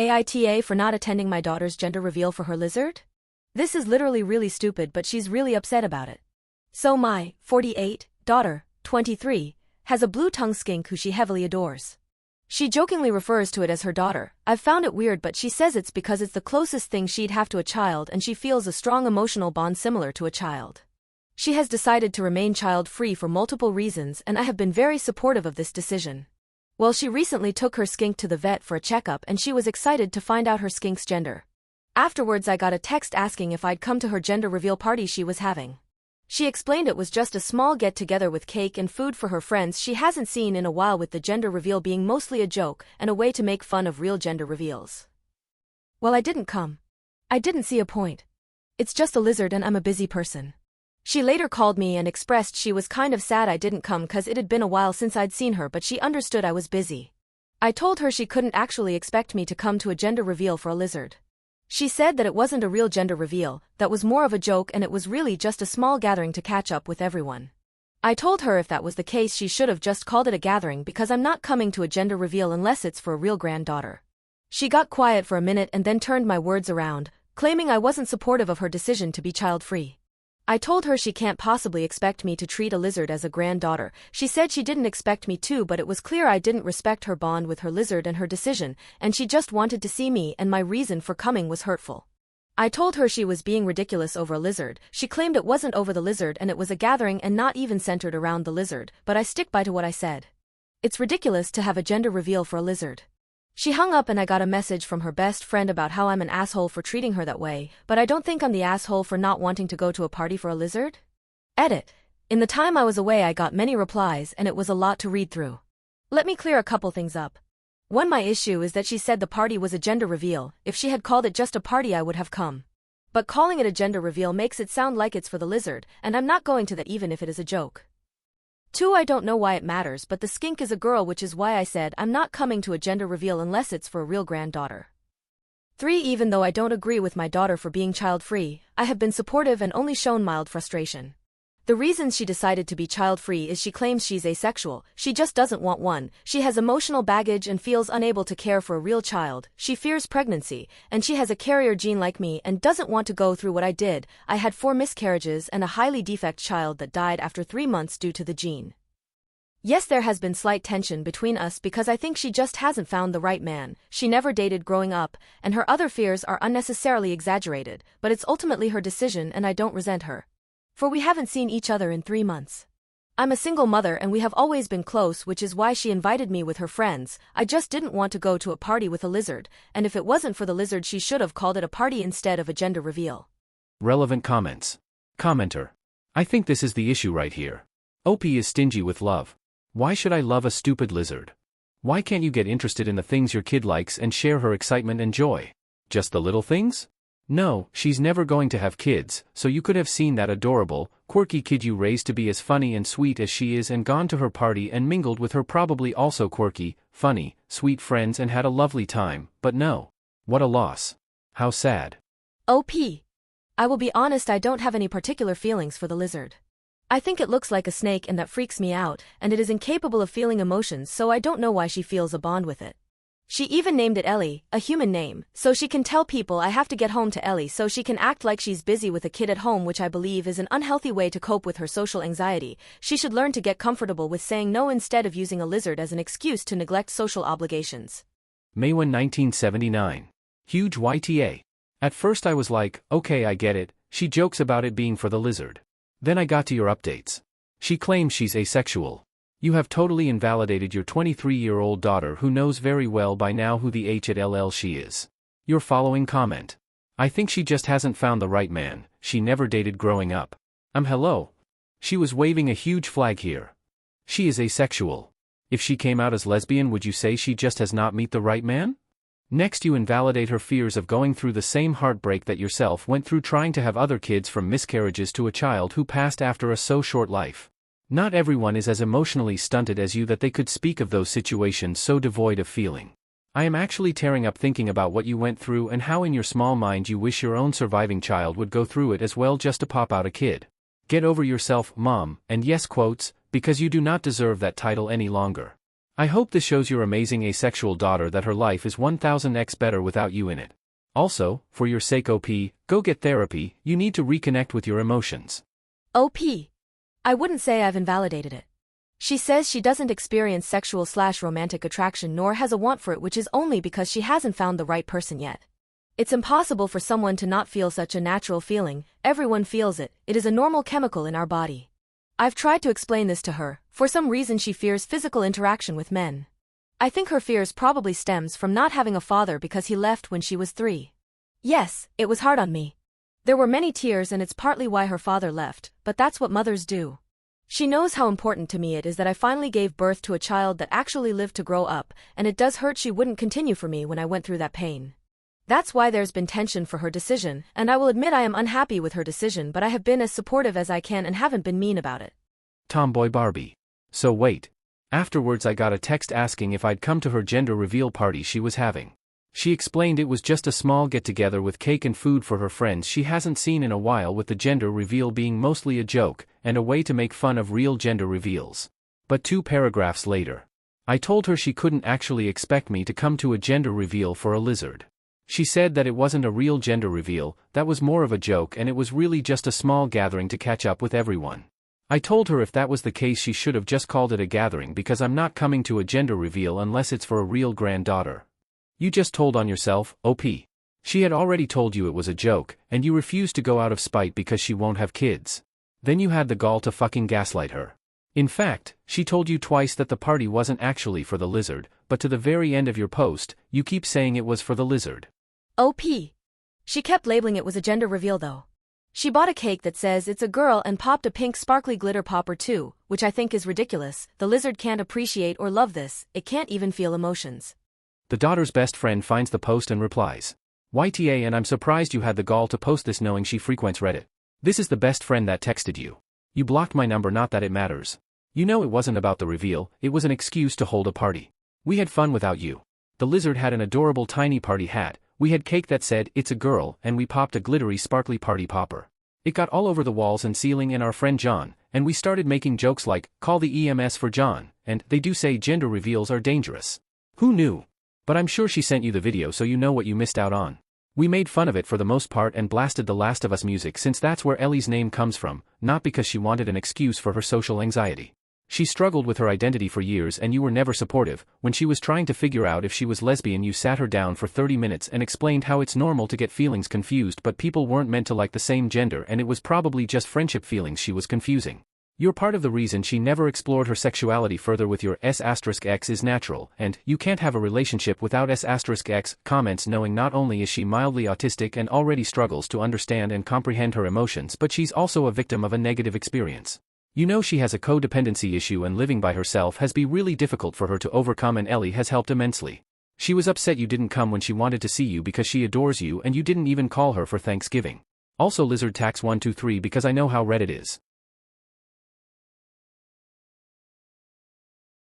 AITA for not attending my daughter's gender reveal for her lizard? This is literally really stupid, but she's really upset about it. So my 48 daughter, 23, has a blue-tongued skink who she heavily adores. She jokingly refers to it as her daughter. I've found it weird, but she says it's because it's the closest thing she'd have to a child and she feels a strong emotional bond similar to a child. She has decided to remain child-free for multiple reasons, and I have been very supportive of this decision. Well, she recently took her skink to the vet for a checkup and she was excited to find out her skink's gender. Afterwards, I got a text asking if I'd come to her gender reveal party she was having. She explained it was just a small get-together with cake and food for her friends she hasn't seen in a while, with the gender reveal being mostly a joke and a way to make fun of real gender reveals. Well, I didn't come. I didn't see a point. It's just a lizard and I'm a busy person. She later called me and expressed she was kind of sad I didn't come cause it had been a while since I'd seen her, but she understood I was busy. I told her she couldn't actually expect me to come to a gender reveal for a lizard. She said that it wasn't a real gender reveal, that was more of a joke, and it was really just a small gathering to catch up with everyone. I told her if that was the case she should have just called it a gathering, because I'm not coming to a gender reveal unless it's for a real granddaughter. She got quiet for a minute and then turned my words around, claiming I wasn't supportive of her decision to be child-free. I told her she can't possibly expect me to treat a lizard as a granddaughter. She said she didn't expect me to, but it was clear I didn't respect her bond with her lizard and her decision, and she just wanted to see me, and my reason for coming was hurtful. I told her she was being ridiculous over a lizard. She claimed it wasn't over the lizard and it was a gathering and not even centered around the lizard, but I stick by to what I said. It's ridiculous to have a gender reveal for a lizard. She hung up and I got a message from her best friend about how I'm an asshole for treating her that way, but I don't think I'm the asshole for not wanting to go to a party for a lizard? Edit. In the time I was away I got many replies and it was a lot to read through. Let me clear a couple things up. One, my issue is that she said the party was a gender reveal. If she had called it just a party I would have come. But calling it a gender reveal makes it sound like it's for the lizard, and I'm not going to that even if it is a joke. 2, I don't know why it matters, but the skink is a girl, which is why I said I'm not coming to a gender reveal unless it's for a real granddaughter. 3, even though I don't agree with my daughter for being child-free, I have been supportive and only shown mild frustration. The reasons she decided to be child-free is she claims she's asexual, she just doesn't want one, she has emotional baggage and feels unable to care for a real child, she fears pregnancy, and she has a carrier gene like me and doesn't want to go through what I did. I had 4 miscarriages and a highly defect child that died after 3 months due to the gene. Yes, there has been slight tension between us because I think she just hasn't found the right man. She never dated growing up, and her other fears are unnecessarily exaggerated, but it's ultimately her decision and I don't resent her. For we haven't seen each other in 3 months. I'm a single mother and we have always been close, which is why she invited me with her friends. I just didn't want to go to a party with a lizard, and if it wasn't for the lizard she should have called it a party instead of a gender reveal. Relevant comments. Commenter. I think this is the issue right here. OP is stingy with love. Why should I love a stupid lizard? Why can't you get interested in the things your kid likes and share her excitement and joy? Just the little things? No, she's never going to have kids, so you could have seen that adorable, quirky kid you raised to be as funny and sweet as she is and gone to her party and mingled with her probably also quirky, funny, sweet friends and had a lovely time, but no. What a loss. How sad. OP. I will be honest, I don't have any particular feelings for the lizard. I think it looks like a snake and that freaks me out, and it is incapable of feeling emotions, so I don't know why she feels a bond with it. She even named it Ellie, a human name, so she can tell people I have to get home to Ellie so she can act like she's busy with a kid at home, which I believe is an unhealthy way to cope with her social anxiety. She should learn to get comfortable with saying no instead of using a lizard as an excuse to neglect social obligations. May 1, 1979. Huge YTA. At first I was like, okay, I get it, she jokes about it being for the lizard. Then I got to your updates. She claims she's asexual. You have totally invalidated your 23-year-old daughter who knows very well by now who the HLL she is. Your following comment. I think she just hasn't found the right man, she never dated growing up. Hello. She was waving a huge flag here. She is asexual. If she came out as lesbian, would you say she just has not met the right man? Next, you invalidate her fears of going through the same heartbreak that yourself went through trying to have other kids, from miscarriages to a child who passed after a so short life. Not everyone is as emotionally stunted as you that they could speak of those situations so devoid of feeling. I am actually tearing up thinking about what you went through and how in your small mind you wish your own surviving child would go through it as well just to pop out a kid. Get over yourself, Mom, and yes, quotes, because you do not deserve that title any longer. I hope this shows your amazing asexual daughter that her life is 1000x better without you in it. Also, for your sake OP, go get therapy, you need to reconnect with your emotions. OP. I wouldn't say I've invalidated it. She says she doesn't experience sexual/romantic attraction nor has a want for it, which is only because she hasn't found the right person yet. It's impossible for someone to not feel such a natural feeling, everyone feels it, it is a normal chemical in our body. I've tried to explain this to her, for some reason she fears physical interaction with men. I think her fears probably stems from not having a father because he left when she was 3. Yes, it was hard on me. There were many tears and it's partly why her father left, but that's what mothers do. She knows how important to me it is that I finally gave birth to a child that actually lived to grow up, and it does hurt she wouldn't continue for me when I went through that pain. That's why there's been tension for her decision, and I will admit I am unhappy with her decision, but I have been as supportive as I can and haven't been mean about it. Tomboy Barbie. So wait. Afterwards I got a text asking if I'd come to her gender reveal party she was having. She explained it was just a small get-together with cake and food for her friends she hasn't seen in a while, with the gender reveal being mostly a joke, and a way to make fun of real gender reveals. But 2 paragraphs later, I told her she couldn't actually expect me to come to a gender reveal for a lizard. She said that it wasn't a real gender reveal, that was more of a joke, and it was really just a small gathering to catch up with everyone. I told her if that was the case she should have just called it a gathering, because I'm not coming to a gender reveal unless it's for a real granddaughter. You just told on yourself, OP. She had already told you it was a joke, and you refused to go out of spite because she won't have kids. Then you had the gall to fucking gaslight her. In fact, she told you twice that the party wasn't actually for the lizard, but to the very end of your post, you keep saying it was for the lizard. OP. She kept labeling it was a gender reveal though. She bought a cake that says it's a girl and popped a pink sparkly glitter popper too, which I think is ridiculous. The lizard can't appreciate or love this, it can't even feel emotions. The daughter's best friend finds the post and replies, YTA, and I'm surprised you had the gall to post this knowing she frequents Reddit. This is the best friend that texted you. You blocked my number, not that it matters. You know it wasn't about the reveal, it was an excuse to hold a party. We had fun without you. The lizard had an adorable tiny party hat, we had cake that said, it's a girl, and we popped a glittery sparkly party popper. It got all over the walls and ceiling in our friend John, and we started making jokes like, call the EMS for John, and they do say gender reveals are dangerous. Who knew? But I'm sure she sent you the video so you know what you missed out on. We made fun of it for the most part and blasted The Last of Us music, since that's where Ellie's name comes from, not because she wanted an excuse for her social anxiety. She struggled with her identity for years and you were never supportive. When she was trying to figure out if she was lesbian, you sat her down for 30 minutes and explained how it's normal to get feelings confused, but people weren't meant to like the same gender and it was probably just friendship feelings she was confusing. You're part of the reason she never explored her sexuality further with your S*X is natural, and you can't have a relationship without S*X comments, knowing not only is she mildly autistic and already struggles to understand and comprehend her emotions, but she's also a victim of a negative experience. You know she has a codependency issue and living by herself has been really difficult for her to overcome, and Ellie has helped immensely. She was upset you didn't come when she wanted to see you because she adores you and you didn't even call her for Thanksgiving. Also Lizard Tax 123, because I know how Reddit is.